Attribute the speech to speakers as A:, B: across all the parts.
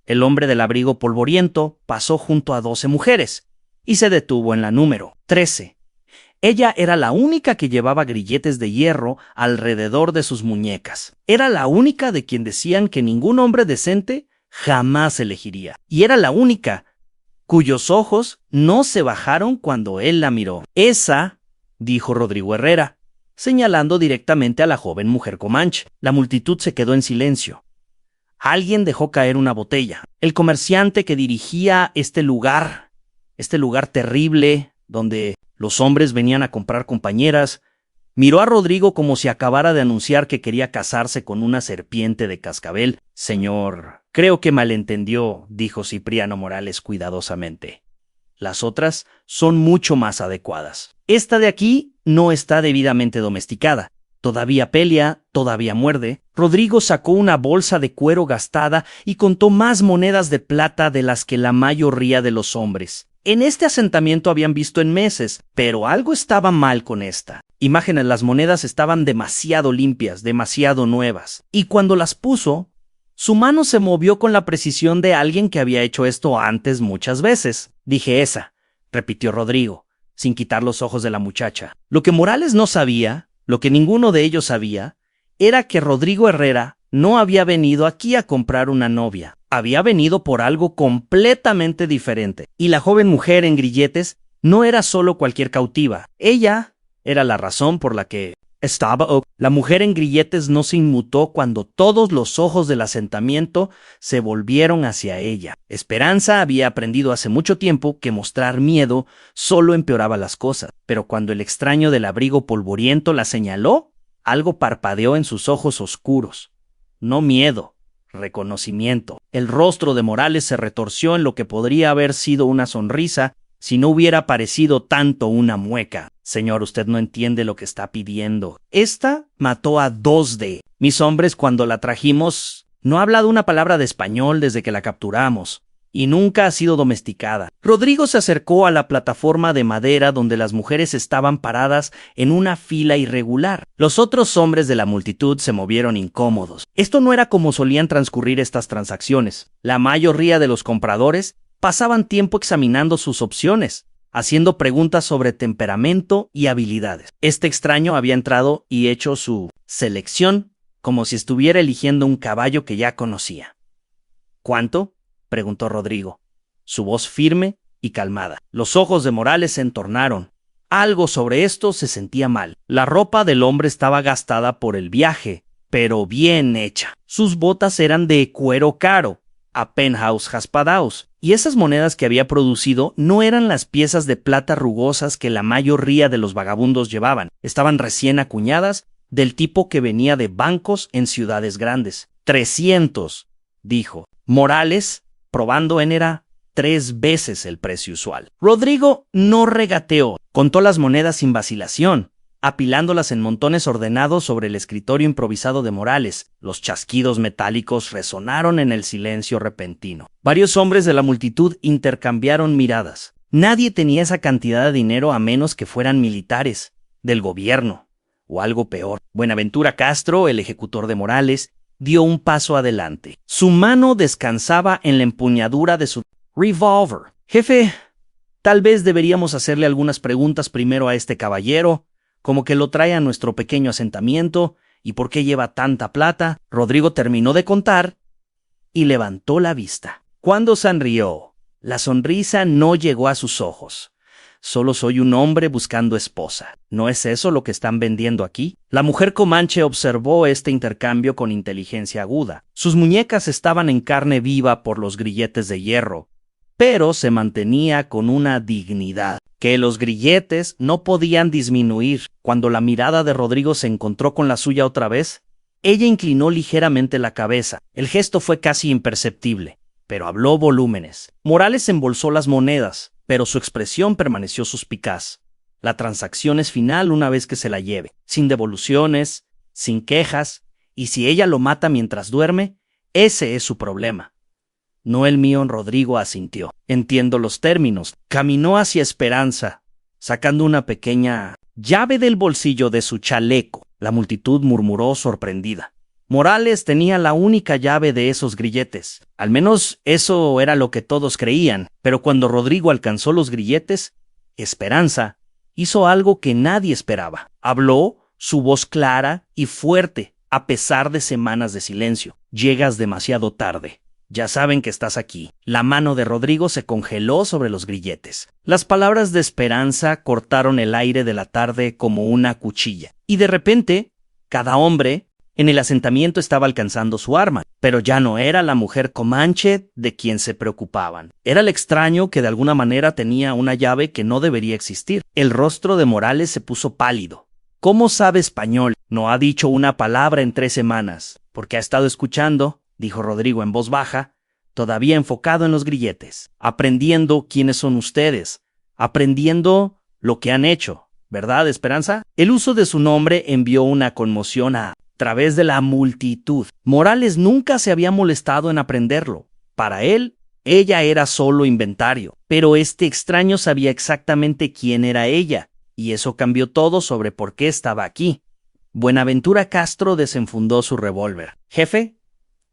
A: El hombre del abrigo polvoriento pasó junto a 12 mujeres y se detuvo en la número 13. Ella era la única que llevaba grilletes de hierro alrededor de sus muñecas. Era la única de quien decían que ningún hombre decente jamás elegiría. Y era la única cuyos ojos no se bajaron cuando él la miró. Esa, dijo Rodrigo Herrera, señalando directamente a la joven mujer comanche. La multitud se quedó en silencio. Alguien dejó caer una botella. El comerciante que dirigía este lugar terrible, donde los hombres venían a comprar compañeras, miró a Rodrigo como si acabara de anunciar que quería casarse con una serpiente de cascabel. Señor, creo que malentendió, dijo Cipriano Morales cuidadosamente. Las otras son mucho más adecuadas. Esta de aquí no está debidamente domesticada. Todavía pelea, todavía muerde. Rodrigo sacó una bolsa de cuero gastada y contó más monedas de plata de las que la mayoría de los hombres en este asentamiento habían visto en meses, pero algo estaba mal con esta. Imaginen, las monedas estaban demasiado limpias, demasiado nuevas, y cuando las puso, su mano se movió con la precisión de alguien que había hecho esto antes muchas veces. Dije esa, repitió Rodrigo, sin quitar los ojos de la muchacha. Lo que Morales no sabía, lo que ninguno de ellos sabía, era que Rodrigo Herrera no había venido aquí a comprar una novia. Había venido por algo completamente diferente. Y la joven mujer en grilletes no era solo cualquier cautiva. Ella era la razón por la que estaba. La mujer en grilletes no se inmutó cuando todos los ojos del asentamiento se volvieron hacia ella. Esperanza había aprendido hace mucho tiempo que mostrar miedo solo empeoraba las cosas. Pero cuando el extraño del abrigo polvoriento la señaló, algo parpadeó en sus ojos oscuros. No miedo. Reconocimiento. El rostro de Morales se retorció en lo que podría haber sido una sonrisa si no hubiera parecido tanto una mueca. Señor, usted no entiende lo que está pidiendo. Esta mató a 2 de mis hombres cuando la trajimos. No ha hablado una palabra de español desde que la capturamos. Y nunca ha sido domesticada. Rodrigo se acercó a la plataforma de madera donde las mujeres estaban paradas en una fila irregular. Los otros hombres de la multitud se movieron incómodos. Esto no era como solían transcurrir estas transacciones. La mayoría de los compradores pasaban tiempo examinando sus opciones, haciendo preguntas sobre temperamento y habilidades. Este extraño había entrado y hecho su selección como si estuviera eligiendo un caballo que ya conocía. ¿Cuánto?, preguntó Rodrigo, su voz firme y calmada. Los ojos de Morales se entornaron. Algo sobre esto se sentía mal. La ropa del hombre estaba gastada por el viaje, pero bien hecha. Sus botas eran de cuero caro, a penthouse jaspadaos, y esas monedas que había producido no eran las piezas de plata rugosas que la mayoría de los vagabundos llevaban. Estaban recién acuñadas, del tipo que venía de bancos en ciudades grandes. 300, dijo. Morales, probando era 3 veces el precio usual. Rodrigo no regateó, contó las monedas sin vacilación, apilándolas en montones ordenados sobre el escritorio improvisado de Morales. Los chasquidos metálicos resonaron en el silencio repentino. Varios hombres de la multitud intercambiaron miradas. Nadie tenía esa cantidad de dinero a menos que fueran militares, del gobierno, o algo peor. Buenaventura Castro, el ejecutor de Morales, dio un paso adelante. Su mano descansaba en la empuñadura de su revólver. Jefe, tal vez deberíamos hacerle algunas preguntas primero a este caballero, como que lo trae a nuestro pequeño asentamiento y por qué lleva tanta plata. Rodrigo terminó de contar y levantó la vista. Cuando sonrió, la sonrisa no llegó a sus ojos. Solo soy un hombre buscando esposa. ¿No es eso lo que están vendiendo aquí? La mujer comanche observó este intercambio con inteligencia aguda. Sus muñecas estaban en carne viva por los grilletes de hierro, pero se mantenía con una dignidad que los grilletes no podían disminuir. Cuando la mirada de Rodrigo se encontró con la suya otra vez, ella inclinó ligeramente la cabeza. El gesto fue casi imperceptible, pero habló volúmenes. Morales embolsó las monedas, pero su expresión permaneció suspicaz. La transacción es final una vez que se la lleve, sin devoluciones, sin quejas, y si ella lo mata mientras duerme, ese es su problema. No el mío. Rodrigo asintió. Entiendo los términos. Caminó hacia Esperanza, sacando una pequeña llave del bolsillo de su chaleco. La multitud murmuró sorprendida. Morales tenía la única llave de esos grilletes. Al menos eso era lo que todos creían, pero cuando Rodrigo alcanzó los grilletes, Esperanza hizo algo que nadie esperaba. Habló, su voz clara y fuerte, a pesar de semanas de silencio. Llegas demasiado tarde. Ya saben que estás aquí. La mano de Rodrigo se congeló sobre los grilletes. Las palabras de Esperanza cortaron el aire de la tarde como una cuchilla. Y de repente, cada hombre en el asentamiento estaba alcanzando su arma, pero ya no era la mujer comanche de quien se preocupaban. Era el extraño que de alguna manera tenía una llave que no debería existir. El rostro de Morales se puso pálido. ¿Cómo sabe español? No ha dicho una palabra en 3 semanas. Porque ha estado escuchando, dijo Rodrigo en voz baja, todavía enfocado en los grilletes, aprendiendo quiénes son ustedes, aprendiendo lo que han hecho, ¿verdad, Esperanza? El uso de su nombre envió una conmoción a través de la multitud. Morales nunca se había molestado en aprenderlo. Para él, ella era solo inventario, pero este extraño sabía exactamente quién era ella, y eso cambió todo sobre por qué estaba aquí. Buenaventura Castro desenfundó su revólver. Jefe,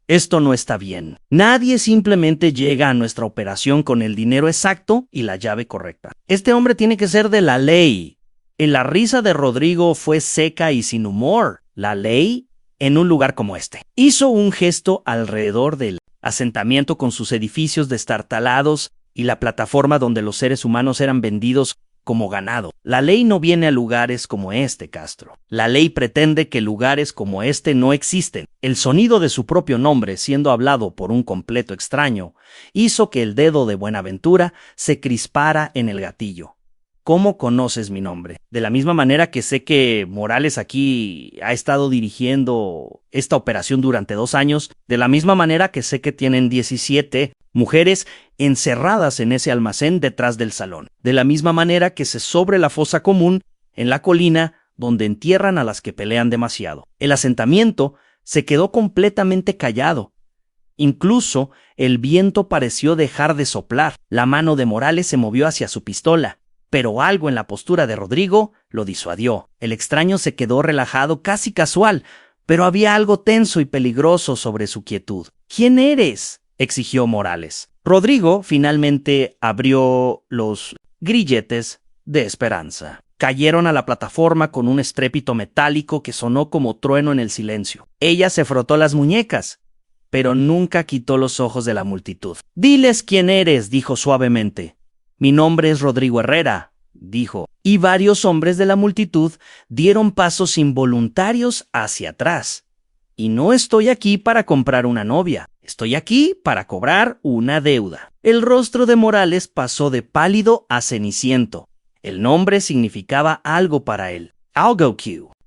A: esto no está bien. Nadie simplemente llega a nuestra operación con el dinero exacto y la llave correcta. Este hombre tiene que ser de la ley. La risa de Rodrigo fue seca y sin humor. La ley en un lugar como este. Hizo un gesto alrededor del asentamiento con sus edificios destartalados y la plataforma donde los seres humanos eran vendidos como ganado. La ley no viene a lugares como este, Castro. La ley pretende que lugares como este no existen. El sonido de su propio nombre, siendo hablado por un completo extraño, hizo que el dedo de Buenaventura se crispara en el gatillo. ¿Cómo conoces mi nombre? De la misma manera que sé que Morales aquí ha estado dirigiendo esta operación durante 2 años, de la misma manera que sé que tienen 17 mujeres encerradas en ese almacén detrás del salón, de la misma manera que sé sobre la fosa común en la colina donde entierran a las que pelean demasiado. El asentamiento se quedó completamente callado. Incluso el viento pareció dejar de soplar. La mano de Morales se movió hacia su pistola. Pero algo en la postura de Rodrigo lo disuadió. El extraño se quedó relajado, casi casual, pero había algo tenso y peligroso sobre su quietud. ¿Quién eres?, exigió Morales. Rodrigo finalmente abrió los grilletes de Esperanza. Cayeron a la plataforma con un estrépito metálico que sonó como trueno en el silencio. Ella se frotó las muñecas, pero nunca quitó los ojos de la multitud. «Diles quién eres», dijo suavemente. «Mi nombre es Rodrigo Herrera», dijo, y varios hombres de la multitud dieron pasos involuntarios hacia atrás. «Y no estoy aquí para comprar una novia, estoy aquí para cobrar una deuda». El rostro de Morales pasó de pálido a ceniciento. El nombre significaba algo para él. Algoq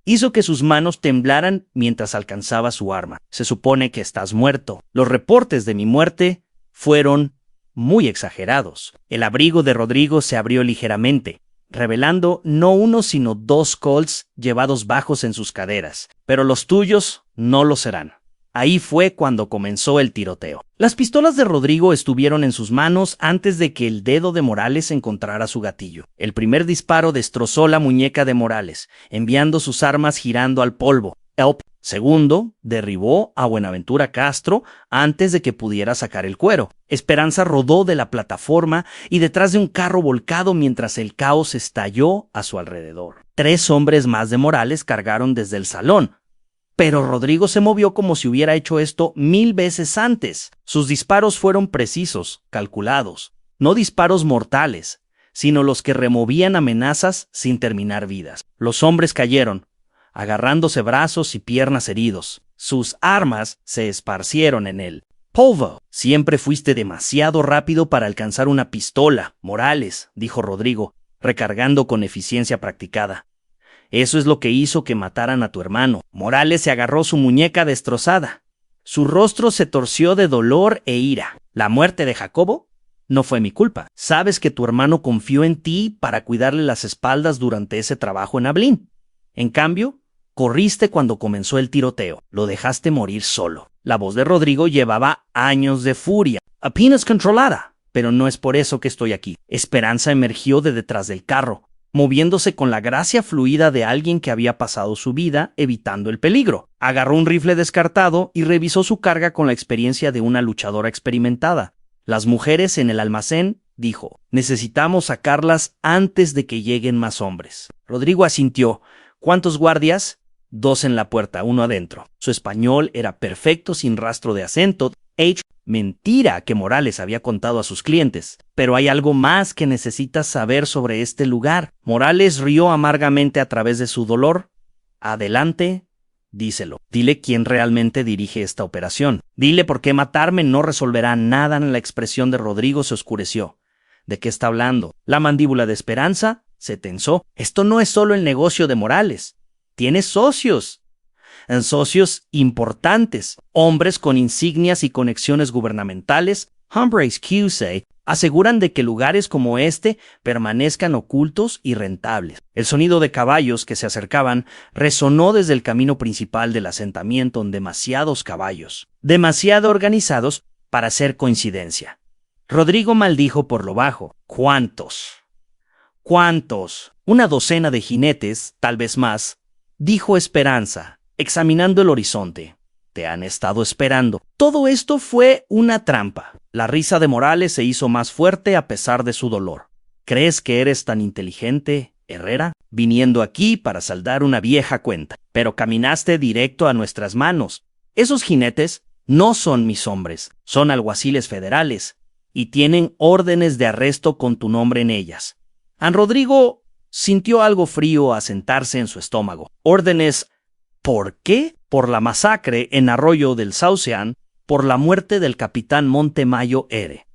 A: hizo que sus manos temblaran mientras alcanzaba su arma. «Se supone que estás muerto. Los reportes de mi muerte fueron muy exagerados». El abrigo de Rodrigo se abrió ligeramente, revelando no 1 sino 2 Colts llevados bajos en sus caderas. «Pero los tuyos no lo serán». Ahí fue cuando comenzó el tiroteo. Las pistolas de Rodrigo estuvieron en sus manos antes de que el dedo de Morales encontrara su gatillo. El primer disparo destrozó la muñeca de Morales, enviando sus armas girando al polvo. El segundo derribó a Buenaventura Castro antes de que pudiera sacar el cuero. Esperanza rodó de la plataforma y detrás de un carro volcado mientras el caos estalló a su alrededor. 3 hombres más de Morales cargaron desde el salón, pero Rodrigo se movió como si hubiera hecho esto 1000 veces antes. Sus disparos fueron precisos, calculados, no disparos mortales, sino los que removían amenazas sin terminar vidas. Los hombres cayeron, agarrándose brazos y piernas heridos. Sus armas se esparcieron en él. «Polvo, siempre fuiste demasiado rápido para alcanzar una pistola, Morales», dijo Rodrigo, recargando con eficiencia practicada. «Eso es lo que hizo que mataran a tu hermano». Morales se agarró su muñeca destrozada. Su rostro se torció de dolor e ira. «¿La muerte de Jacobo? No fue mi culpa. Sabes que tu hermano confió en ti para cuidarle las espaldas durante ese trabajo en Abilene. En cambio, corriste cuando comenzó el tiroteo. Lo dejaste morir solo». La voz de Rodrigo llevaba años de furia, apenas controlada. «Pero no es por eso que estoy aquí». Esperanza emergió de detrás del carro. moviéndose con la gracia fluida de alguien que había pasado su vida evitando el peligro. Agarró un rifle descartado y revisó su carga con la experiencia de una luchadora experimentada. Las mujeres en el almacén, dijo, necesitamos sacarlas antes de que lleguen más hombres. Rodrigo asintió. ¿Cuántos guardias? 2 en la puerta, 1 adentro. Su español era perfecto, sin rastro de acento. Mentira que Morales había contado a sus clientes. Pero hay algo más que necesitas saber sobre este lugar. Morales rió amargamente a través de su dolor. Adelante, díselo. Dile quién realmente dirige esta operación. Dile por qué matarme no resolverá nada. La expresión de Rodrigo se oscureció. ¿De qué está hablando? La mandíbula de Esperanza se tensó. Esto no es solo el negocio de Morales. Tiene socios. Socios importantes, hombres con insignias y conexiones gubernamentales, hombres que aseguran de que lugares como este permanezcan ocultos y rentables. El sonido de caballos que se acercaban resonó desde el camino principal del asentamiento en demasiados caballos, demasiado organizados para ser coincidencia. Rodrigo maldijo por lo bajo. ¿Cuántos? ¿Cuántos? 1 docena de jinetes, tal vez más, dijo Esperanza, examinando el horizonte. Te han estado esperando. Todo esto fue una trampa. La risa de Morales se hizo más fuerte a pesar de su dolor. ¿Crees que eres tan inteligente, Herrera? Viniendo aquí para saldar una vieja cuenta. Pero caminaste directo a nuestras manos. Esos jinetes no son mis hombres. Son alguaciles federales y tienen órdenes de arresto con tu nombre en ellas. Rodrigo sintió algo frío a sentarse en su estómago. Órdenes. ¿Por qué? Por la masacre en Arroyo del Sauceán, por la muerte del capitán Montemayor,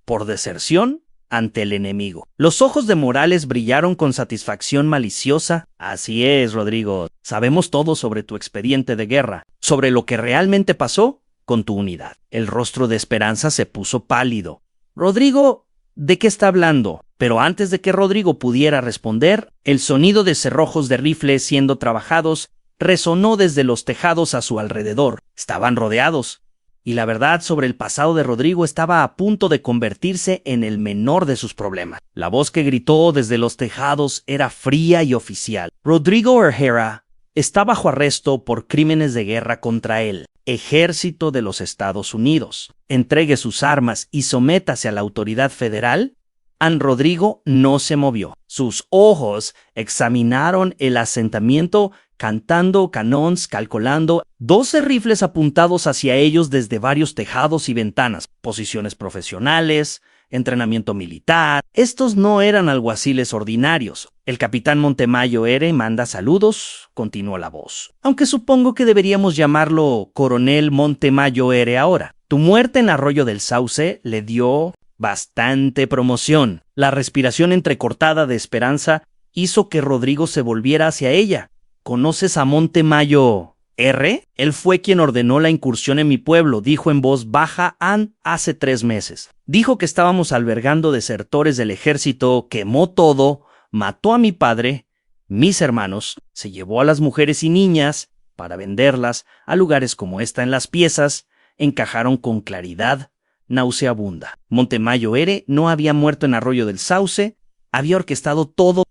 A: por deserción ante el enemigo. Los ojos de Morales brillaron con satisfacción maliciosa. Así es, Rodrigo. Sabemos todo sobre tu expediente de guerra, sobre lo que realmente pasó con tu unidad. El rostro de Esperanza se puso pálido. Rodrigo, ¿de qué está hablando? Pero antes de que Rodrigo pudiera responder, el sonido de cerrojos de rifle siendo trabajados resonó desde los tejados a su alrededor. Estaban rodeados, y la verdad sobre el pasado de Rodrigo estaba a punto de convertirse en el menor de sus problemas. La voz que gritó desde los tejados era fría y oficial. Rodrigo Herrera está bajo arresto por crímenes de guerra contra el Ejército de los Estados Unidos. Entregue sus armas y sométase a la autoridad federal. Rodrigo no se movió. Sus ojos examinaron el asentamiento cantando canons, calculando 12 rifles apuntados hacia ellos desde varios tejados y ventanas, posiciones profesionales, entrenamiento militar. Estos no eran alguaciles ordinarios. El capitán Montemayor manda saludos, continuó la voz. Aunque supongo que deberíamos llamarlo coronel Montemayor ahora. Tu muerte en Arroyo del Sauce le dio bastante promoción. La respiración entrecortada de Esperanza hizo que Rodrigo se volviera hacia ella. ¿Conoces a Montemayor? Él fue quien ordenó la incursión en mi pueblo, dijo en voz baja hace 3 meses. Dijo que estábamos albergando desertores del ejército, quemó todo, mató a mi padre, mis hermanos, se llevó a las mujeres y niñas para venderlas a lugares como esta en las piezas, encajaron con claridad nauseabunda. Montemayor no había muerto en Arroyo del Sauce, había orquestado todo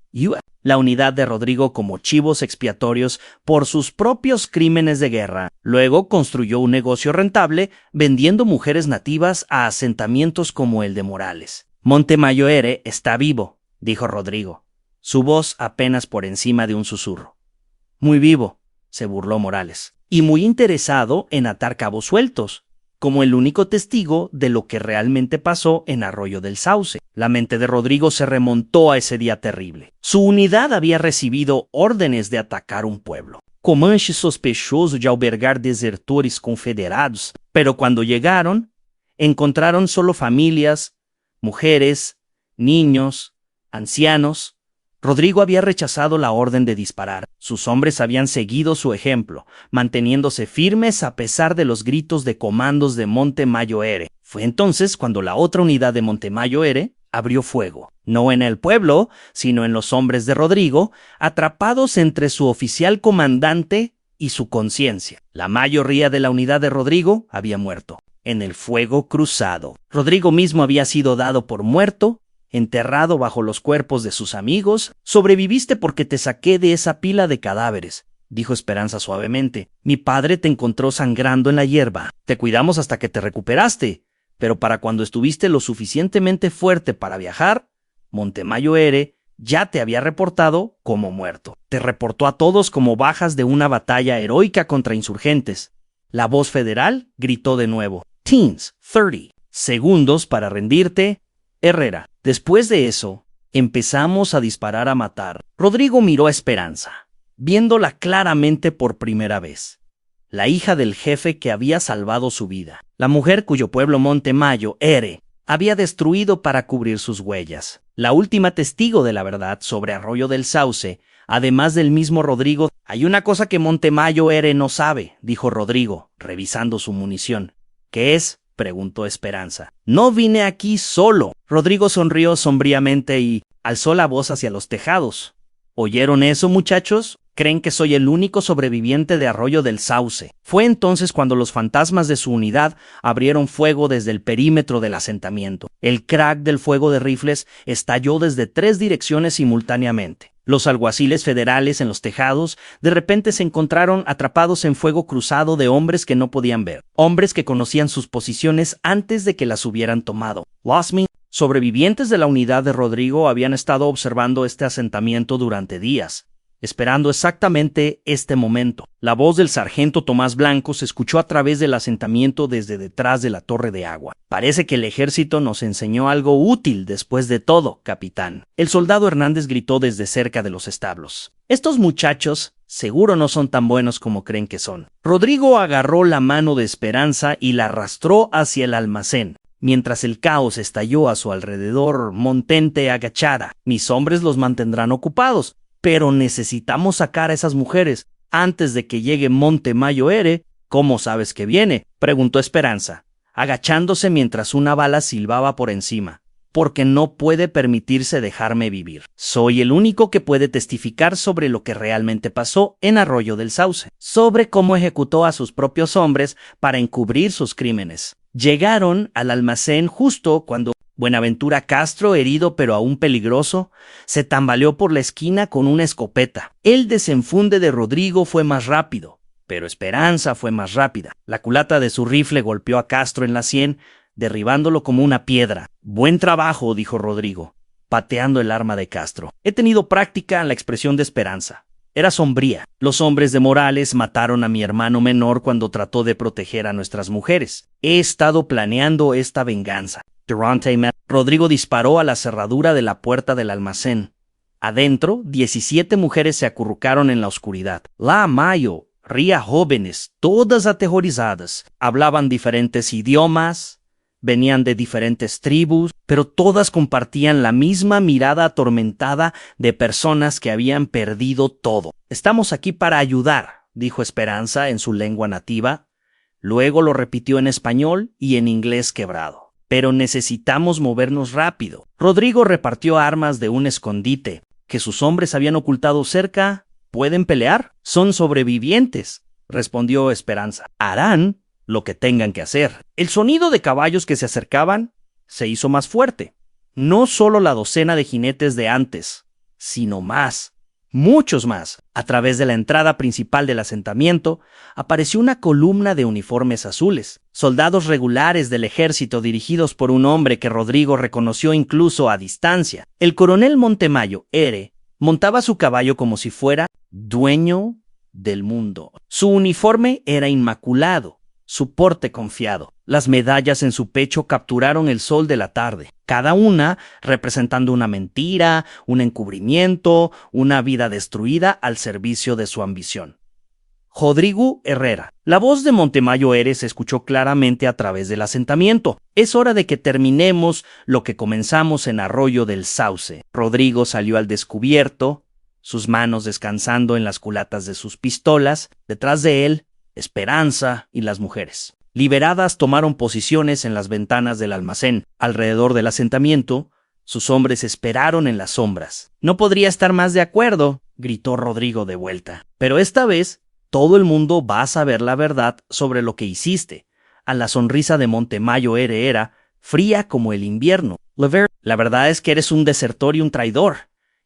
A: la unidad de Rodrigo como chivos expiatorios por sus propios crímenes de guerra. Luego construyó un negocio rentable vendiendo mujeres nativas a asentamientos como el de Morales. Montemayor está vivo, dijo Rodrigo, su voz apenas por encima de un susurro. Muy vivo, se burló Morales, y muy interesado en atar cabos sueltos, como el único testigo de lo que realmente pasó en Arroyo del Sauce. La mente de Rodrigo se remontó a ese día terrible. Su unidad había recibido órdenes de atacar un pueblo. Comanche sospechoso de albergar desertores confederados, pero cuando llegaron, encontraron solo familias, mujeres, niños, ancianos. Rodrigo había rechazado la orden de disparar. Sus hombres habían seguido su ejemplo, manteniéndose firmes a pesar de los gritos de comandos de Montemayor. Fue entonces cuando la otra unidad de Montemayor abrió fuego, no en el pueblo, sino en los hombres de Rodrigo, atrapados entre su oficial comandante y su conciencia. La mayoría de la unidad de Rodrigo había muerto en el fuego cruzado. Rodrigo mismo había sido dado por muerto enterrado bajo los cuerpos de sus amigos. Sobreviviste porque te saqué de esa pila de cadáveres, dijo Esperanza suavemente. Mi padre te encontró sangrando en la hierba. Te cuidamos hasta que te recuperaste, pero para cuando estuviste lo suficientemente fuerte para viajar, Montemayor Ere ya te había reportado como muerto. Te reportó a todos como bajas de una batalla heroica contra insurgentes. La voz federal gritó de nuevo. Teens, 30 segundos para rendirte, Herrera. Después de eso, empezamos a disparar a matar. Rodrigo miró a Esperanza, viéndola claramente por primera vez. La hija del jefe que había salvado su vida. La mujer cuyo pueblo Montemayor Ere había destruido para cubrir sus huellas. La última testigo de la verdad sobre Arroyo del Sauce, además del mismo Rodrigo. Hay una cosa que Montemayor Ere no sabe, dijo Rodrigo, revisando su munición. ¿Qué es?, preguntó Esperanza. No vine aquí solo. Rodrigo sonrió sombríamente y alzó la voz hacia los tejados. ¿Oyeron eso, muchachos? Creen que soy el único sobreviviente de Arroyo del Sauce. Fue entonces cuando los fantasmas de su unidad abrieron fuego desde el perímetro del asentamiento. El crack del fuego de rifles estalló desde 3 direcciones simultáneamente. Los alguaciles federales en los tejados de repente se encontraron atrapados en fuego cruzado de hombres que no podían ver, hombres que conocían sus posiciones antes de que las hubieran tomado. Lasmin, sobrevivientes de la unidad de Rodrigo, habían estado observando este asentamiento durante días, esperando exactamente este momento. La voz del sargento Tomás Blanco se escuchó a través del asentamiento desde detrás de la torre de agua. Parece que el ejército nos enseñó algo útil después de todo, capitán. El soldado Hernández gritó desde cerca de los establos. Estos muchachos seguro no son tan buenos como creen que son. Rodrigo agarró la mano de Esperanza y la arrastró hacia el almacén. Mientras el caos estalló a su alrededor, montente agachada. Mis hombres los mantendrán ocupados. Pero necesitamos sacar a esas mujeres antes de que llegue Montemayor Ere. ¿Cómo sabes que viene?, preguntó Esperanza, agachándose mientras una bala silbaba por encima. Porque no puede permitirse dejarme vivir. Soy el único que puede testificar sobre lo que realmente pasó en Arroyo del Sauce, sobre cómo ejecutó a sus propios hombres para encubrir sus crímenes. Llegaron al almacén justo cuando Buenaventura Castro, herido pero aún peligroso, se tambaleó por la esquina con una escopeta. El desenfunde de Rodrigo fue más rápido, pero Esperanza fue más rápida. La culata de su rifle golpeó a Castro en la sien, derribándolo como una piedra. Buen trabajo, dijo Rodrigo, pateando el arma de Castro. He tenido práctica en la expresión de Esperanza. Era sombría. Los hombres de Morales mataron a mi hermano menor cuando trató de proteger a nuestras mujeres. He estado planeando esta venganza. Rodrigo disparó a la cerradura de la puerta del almacén. Adentro, 17 mujeres se acurrucaron en la oscuridad. La Mayo ría jóvenes, todas aterrorizadas. Hablaban diferentes idiomas, venían de diferentes tribus, pero todas compartían la misma mirada atormentada de personas que habían perdido todo. Estamos aquí para ayudar, dijo Esperanza en su lengua nativa. Luego lo repitió en español y en inglés quebrado. Pero necesitamos movernos rápido. Rodrigo repartió armas de un escondite que sus hombres habían ocultado cerca. ¿Pueden pelear? Son sobrevivientes, respondió Esperanza. Harán lo que tengan que hacer. El sonido de caballos que se acercaban se hizo más fuerte. No solo la docena de jinetes de antes, sino más. Muchos más. A través de la entrada principal del asentamiento apareció una columna de uniformes azules, soldados regulares del ejército dirigidos por un hombre que Rodrigo reconoció incluso a distancia. El coronel Montemayor Ere montaba su caballo como si fuera dueño del mundo. Su uniforme era inmaculado, su porte confiado. Las medallas en su pecho capturaron el sol de la tarde, cada una representando una mentira, un encubrimiento, una vida destruida al servicio de su ambición. Rodrigo Herrera. La voz de Montemayor Ere se escuchó claramente a través del asentamiento. Es hora de que terminemos lo que comenzamos en Arroyo del Sauce. Rodrigo salió al descubierto, sus manos descansando en las culatas de sus pistolas. Detrás de él, Esperanza y las mujeres. Liberadas, tomaron posiciones en las ventanas del almacén. Alrededor del asentamiento, sus hombres esperaron en las sombras. No podría estar más de acuerdo, gritó Rodrigo de vuelta. Pero esta vez, todo el mundo va a saber la verdad sobre lo que hiciste. A la sonrisa de Montemayor Ere era fría como el invierno. La verdad es que eres un desertor y un traidor,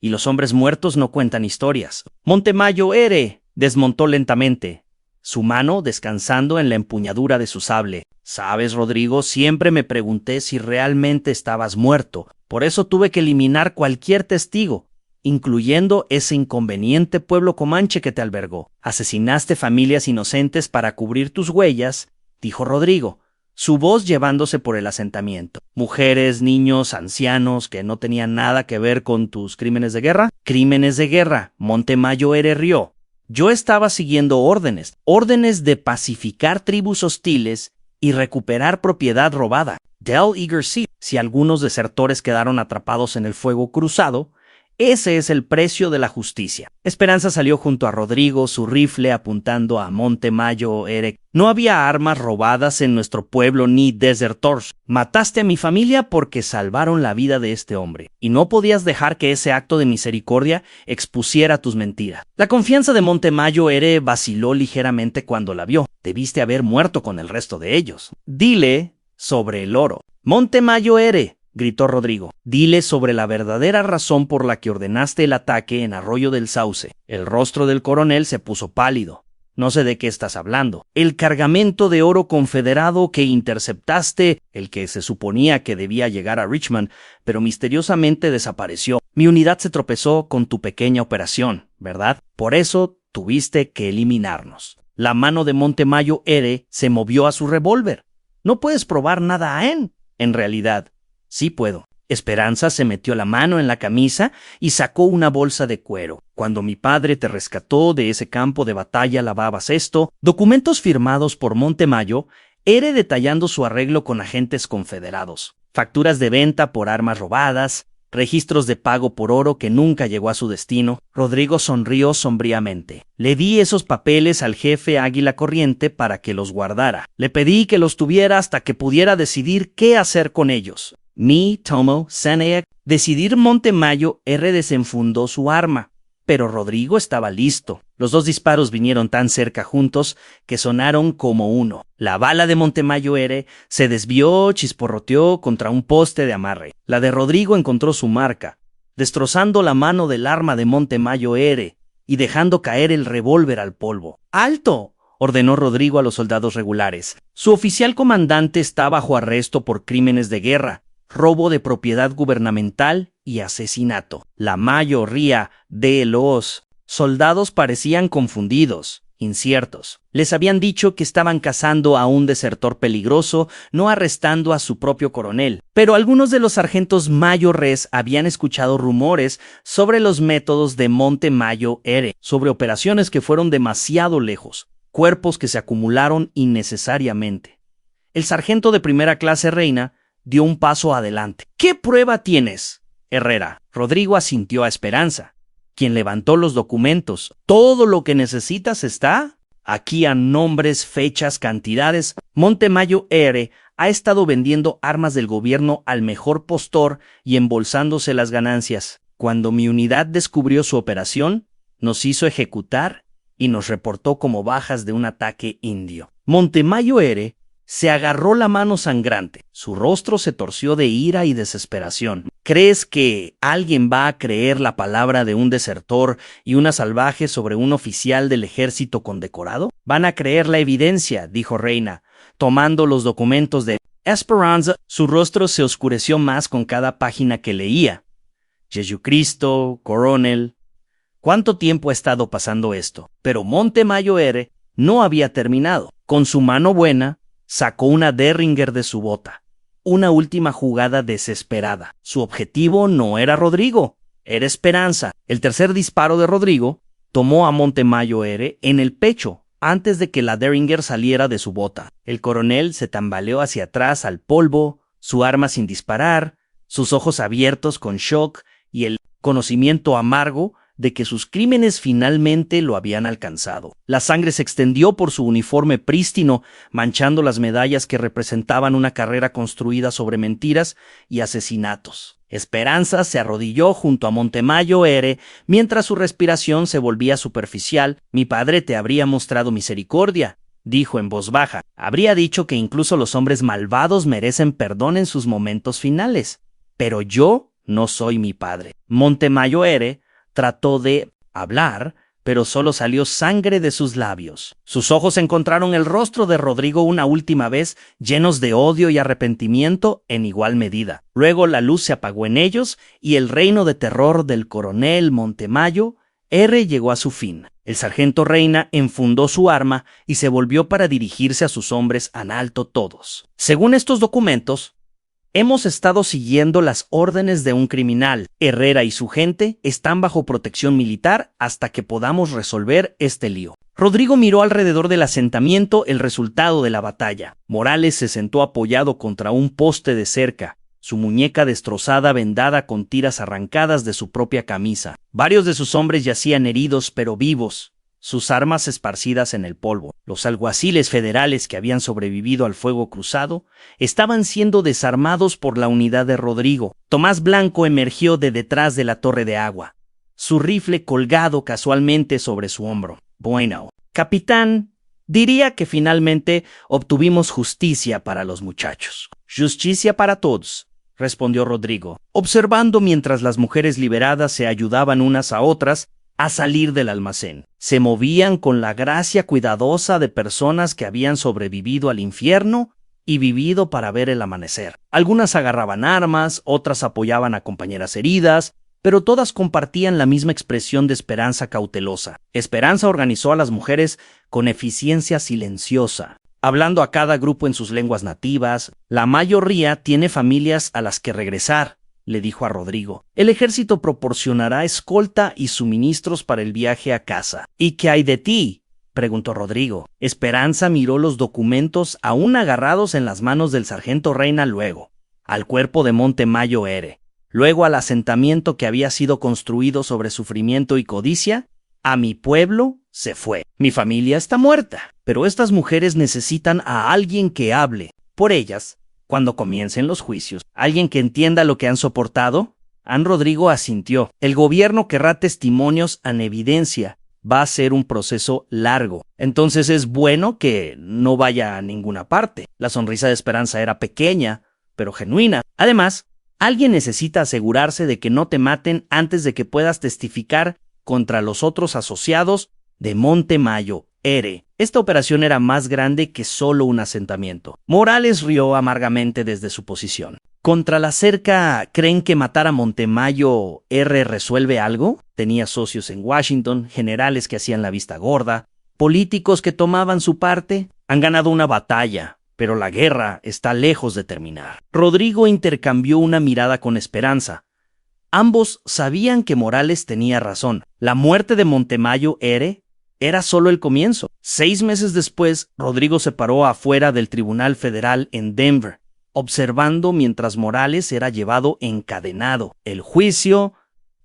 A: y los hombres muertos no cuentan historias. Montemayor desmontó lentamente, su mano descansando en la empuñadura de su sable. Sabes, Rodrigo, siempre me pregunté si realmente estabas muerto, por eso tuve que eliminar cualquier testigo, incluyendo ese inconveniente pueblo comanche que te albergó. Asesinaste familias inocentes para cubrir tus huellas, dijo Rodrigo, su voz llevándose por el asentamiento. Mujeres, niños, ancianos que no tenían nada que ver con tus crímenes de guerra. Crímenes de guerra, Montemayor rió. Yo estaba siguiendo órdenes de pacificar tribus hostiles y recuperar propiedad robada. Del Eager Sea. Si algunos desertores quedaron atrapados en el fuego cruzado, ese es el precio de la justicia. Esperanza salió junto a Rodrigo, su rifle apuntando a Montemayor. No había armas robadas en nuestro pueblo ni desertores. Mataste a mi familia porque salvaron la vida de este hombre, y no podías dejar que ese acto de misericordia expusiera tus mentiras. La confianza de Montemayor vaciló ligeramente cuando la vio. Debiste haber muerto con el resto de ellos. Dile sobre el oro. Montemayor, gritó Rodrigo. Dile sobre la verdadera razón por la que ordenaste el ataque en Arroyo del Sauce. El rostro del coronel se puso pálido. No sé de qué estás hablando. El cargamento de oro confederado que interceptaste, el que se suponía que debía llegar a Richmond, pero misteriosamente desapareció. Mi unidad se tropezó con tu pequeña operación, ¿verdad? Por eso tuviste que eliminarnos. La mano de Montemayor se movió a su revólver. No puedes probar nada a él. En realidad, sí puedo. Esperanza se metió la mano en la camisa y sacó una bolsa de cuero. Cuando mi padre te rescató de ese campo de batalla lavabas esto. Documentos firmados por Montemayor, detallando su arreglo con agentes confederados. Facturas de venta por armas robadas, registros de pago por oro que nunca llegó a su destino. Rodrigo sonrió sombríamente. Le di esos papeles al jefe Águila Corriente para que los guardara. Le pedí que los tuviera hasta que pudiera decidir qué hacer con ellos. Tomo, Saneac. Decidir. Montemayor desenfundó su arma, pero Rodrigo estaba listo. Los dos disparos vinieron tan cerca juntos que sonaron como uno. La bala de Montemayor se desvió, chisporroteó contra un poste de amarre. La de Rodrigo encontró su marca, destrozando la mano del arma de Montemayor y dejando caer el revólver al polvo. ¡Alto!, ordenó Rodrigo a los soldados regulares. Su oficial comandante está bajo arresto por crímenes de guerra, robo de propiedad gubernamental y asesinato. La mayoría de los soldados parecían confundidos, inciertos. Les habían dicho que estaban cazando a un desertor peligroso, no arrestando a su propio coronel. Pero algunos de los sargentos mayores habían escuchado rumores sobre los métodos de Montemayor, sobre operaciones que fueron demasiado lejos, cuerpos que se acumularon innecesariamente. El sargento de primera clase Reina dio un paso adelante. ¿Qué prueba tienes, Herrera? Rodrigo asintió a Esperanza, quien levantó los documentos. Todo lo que necesitas está aquí, a nombres, fechas, cantidades. Montemayor ha estado vendiendo armas del gobierno al mejor postor y embolsándose las ganancias. Cuando mi unidad descubrió su operación, nos hizo ejecutar y nos reportó como bajas de un ataque indio. Montemayor se agarró la mano sangrante. Su rostro se torció de ira y desesperación. ¿Crees que alguien va a creer la palabra de un desertor y una salvaje sobre un oficial del ejército condecorado? Van a creer la evidencia, dijo Reina, tomando los documentos de Esperanza. Su rostro se oscureció más con cada página que leía. Jesucristo, coronel. ¿Cuánto tiempo ha estado pasando esto? Pero Montemayor no había terminado. Con su mano buena, sacó una Derringer de su bota. Una última jugada desesperada. Su objetivo no era Rodrigo, era Esperanza. El tercer disparo de Rodrigo tomó a Montemayor en el pecho antes de que la Derringer saliera de su bota. El coronel se tambaleó hacia atrás al polvo, su arma sin disparar, sus ojos abiertos con shock y el conocimiento amargo de que sus crímenes finalmente lo habían alcanzado. La sangre se extendió por su uniforme prístino, manchando las medallas que representaban una carrera construida sobre mentiras y asesinatos. Esperanza se arrodilló junto a Montemayor mientras su respiración se volvía superficial. Mi padre te habría mostrado misericordia, dijo en voz baja. Habría dicho que incluso los hombres malvados merecen perdón en sus momentos finales. Pero yo no soy mi padre. Montemayor Ere trató de hablar, pero solo salió sangre de sus labios. Sus ojos encontraron el rostro de Rodrigo una última vez, llenos de odio y arrepentimiento en igual medida. Luego la luz se apagó en ellos y el reino de terror del coronel Montemayor Ere llegó a su fin. El sargento Reina enfundó su arma y se volvió para dirigirse a sus hombres en alto todos. Según estos documentos, hemos estado siguiendo las órdenes de un criminal. Herrera y su gente están bajo protección militar hasta que podamos resolver este lío. Rodrigo miró alrededor del asentamiento el resultado de la batalla. Morales se sentó apoyado contra un poste de cerca, su muñeca destrozada vendada con tiras arrancadas de su propia camisa. Varios de sus hombres yacían heridos pero vivos, sus armas esparcidas en el polvo. Los alguaciles federales que habían sobrevivido al fuego cruzado estaban siendo desarmados por la unidad de Rodrigo. Tomás Blanco emergió de detrás de la torre de agua, su rifle colgado casualmente sobre su hombro. Bueno, capitán, diría que finalmente obtuvimos justicia para los muchachos. Justicia para todos, respondió Rodrigo, observando mientras las mujeres liberadas se ayudaban unas a otras a salir del almacén. Se movían con la gracia cuidadosa de personas que habían sobrevivido al infierno y vivido para ver el amanecer. Algunas agarraban armas, otras apoyaban a compañeras heridas, pero todas compartían la misma expresión de esperanza cautelosa. Esperanza organizó a las mujeres con eficiencia silenciosa, hablando a cada grupo en sus lenguas nativas. La mayoría tiene familias a las que regresar, le dijo a Rodrigo. El ejército proporcionará escolta y suministros para el viaje a casa. ¿Y qué hay de ti?, preguntó Rodrigo. Esperanza miró los documentos aún agarrados en las manos del sargento Reina, luego al cuerpo de Montemayor Ere, luego al asentamiento que había sido construido sobre sufrimiento y codicia. A mi pueblo se fue. Mi familia está muerta, pero estas mujeres necesitan a alguien que hable por ellas cuando comiencen los juicios. ¿Alguien que entienda lo que han soportado? Rodrigo asintió. El gobierno querrá testimonios en evidencia. Va a ser un proceso largo. Entonces es bueno que no vaya a ninguna parte. La sonrisa de Esperanza era pequeña, pero genuina. Además, alguien necesita asegurarse de que no te maten antes de que puedas testificar contra los otros asociados de Montemayor Ere. Esta operación era más grande que solo un asentamiento. Morales rió amargamente desde su posición. ¿Contra la cerca creen que matar a Montemayor Ere resuelve algo? Tenía socios en Washington, generales que hacían la vista gorda, políticos que tomaban su parte. Han ganado una batalla, pero la guerra está lejos de terminar. Rodrigo intercambió una mirada con Esperanza. Ambos sabían que Morales tenía razón. La muerte de Montemayor Ere era solo el comienzo. 6 meses después, Rodrigo se paró afuera del Tribunal Federal en Denver, observando mientras Morales era llevado encadenado. El juicio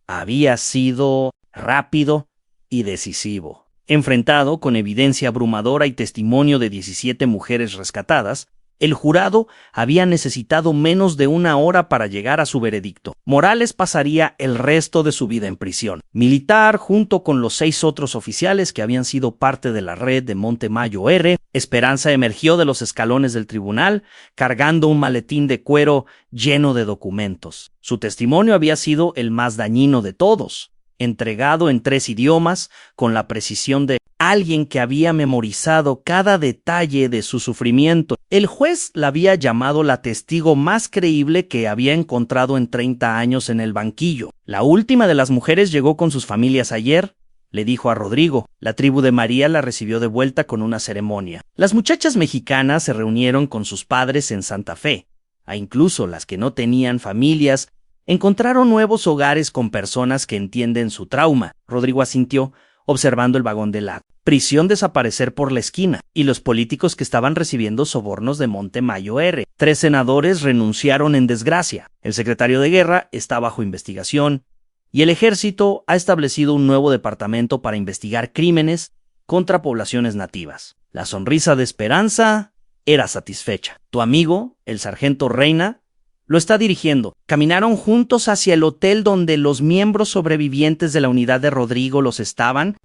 A: había sido rápido y decisivo. Enfrentado con evidencia abrumadora y testimonio de 17 mujeres rescatadas, el jurado había necesitado menos de 1 hora para llegar a su veredicto. Morales pasaría el resto de su vida en prisión militar junto con los 6 otros oficiales que habían sido parte de la red de Montemayor Ere. Esperanza emergió de los escalones del tribunal cargando un maletín de cuero lleno de documentos. Su testimonio había sido el más dañino de todos, entregado en 3 idiomas con la precisión de alguien que había memorizado cada detalle de su sufrimiento. El juez la había llamado la testigo más creíble que había encontrado en 30 años en el banquillo. La última de las mujeres llegó con sus familias ayer, le dijo a Rodrigo. La tribu de María la recibió de vuelta con una ceremonia. Las muchachas mexicanas se reunieron con sus padres en Santa Fe, incluso las que no tenían familias encontraron nuevos hogares con personas que entienden su trauma. Rodrigo asintió, observando el vagón de la prisión desaparecer por la esquina, y los políticos que estaban recibiendo sobornos de Montemayor Ere. 3 senadores renunciaron en desgracia. El secretario de Guerra está bajo investigación, y el ejército ha establecido un nuevo departamento para investigar crímenes contra poblaciones nativas. La sonrisa de Esperanza era satisfecha. Tu amigo, el sargento Reina, lo está dirigiendo. Caminaron juntos hacia el hotel donde los miembros sobrevivientes de la unidad de Rodrigo los estaban.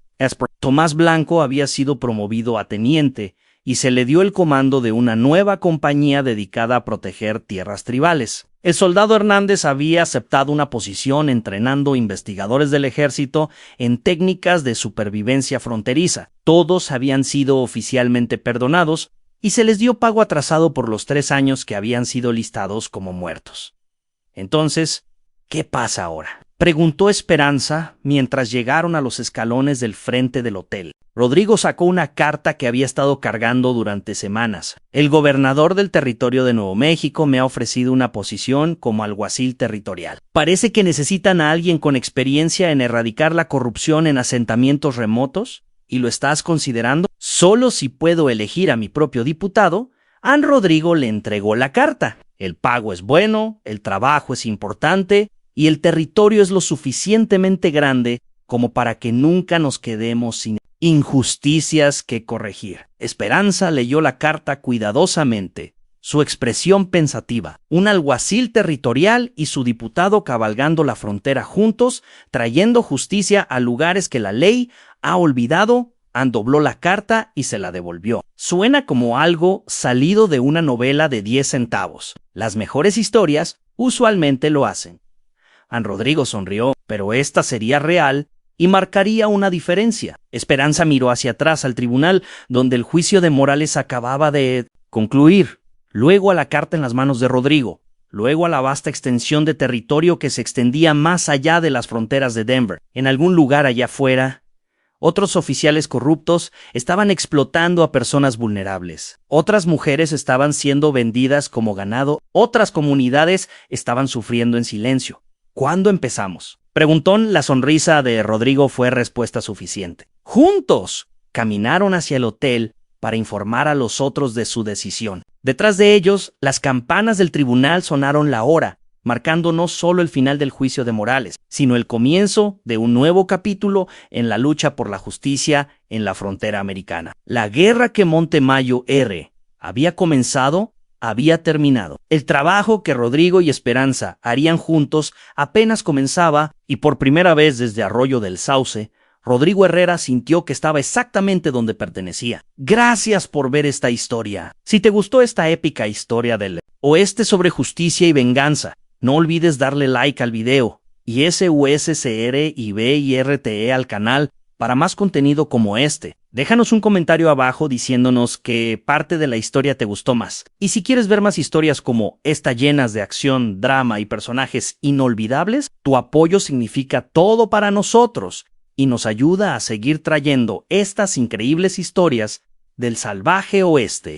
A: Tomás Blanco había sido promovido a teniente y se le dio el comando de una nueva compañía dedicada a proteger tierras tribales. El soldado Hernández había aceptado una posición entrenando investigadores del ejército en técnicas de supervivencia fronteriza. Todos habían sido oficialmente perdonados y se les dio pago atrasado por los 3 años que habían sido listados como muertos. Entonces, ¿qué pasa ahora?, preguntó Esperanza mientras llegaron a los escalones del frente del hotel. Rodrigo sacó una carta que había estado cargando durante semanas. El gobernador del territorio de Nuevo México me ha ofrecido una posición como alguacil territorial. Parece que necesitan a alguien con experiencia en erradicar la corrupción en asentamientos remotos. ¿Y lo estás considerando? Solo si puedo elegir a mi propio diputado. Rodrigo le entregó la carta. El pago es bueno, el trabajo es importante y el territorio es lo suficientemente grande como para que nunca nos quedemos sin injusticias que corregir. Esperanza leyó la carta cuidadosamente, su expresión pensativa. Un alguacil territorial y su diputado cabalgando la frontera juntos, trayendo justicia a lugares que la ley ha olvidado. Dobló la carta y se la devolvió. Suena como algo salido de una novela de 10 centavos. Las mejores historias usualmente lo hacen. Rodrigo sonrió, pero esta sería real y marcaría una diferencia. Esperanza miró hacia atrás al tribunal, donde el juicio de Morales acababa de concluir. Luego a la carta en las manos de Rodrigo. Luego a la vasta extensión de territorio que se extendía más allá de las fronteras de Denver. En algún lugar allá afuera, otros oficiales corruptos estaban explotando a personas vulnerables. Otras mujeres estaban siendo vendidas como ganado. Otras comunidades estaban sufriendo en silencio. ¿Cuándo empezamos?, preguntó. La sonrisa de Rodrigo fue respuesta suficiente. Juntos caminaron hacia el hotel para informar a los otros de su decisión. Detrás de ellos, las campanas del tribunal sonaron la hora, marcando no solo el final del juicio de Morales, sino el comienzo de un nuevo capítulo en la lucha por la justicia en la frontera americana. La guerra que Montemayor R. había comenzado había terminado. El trabajo que Rodrigo y Esperanza harían juntos apenas comenzaba y por primera vez desde Arroyo del Sauce, Rodrigo Herrera sintió que estaba exactamente donde pertenecía. Gracias por ver esta historia. Si te gustó esta épica historia del oeste sobre justicia y venganza, no olvides darle like al video y SUSCR y BIRTE al canal para más contenido como este. Déjanos un comentario abajo diciéndonos qué parte de la historia te gustó más. Y si quieres ver más historias como esta llenas de acción, drama y personajes inolvidables, tu apoyo significa todo para nosotros y nos ayuda a seguir trayendo estas increíbles historias del salvaje oeste.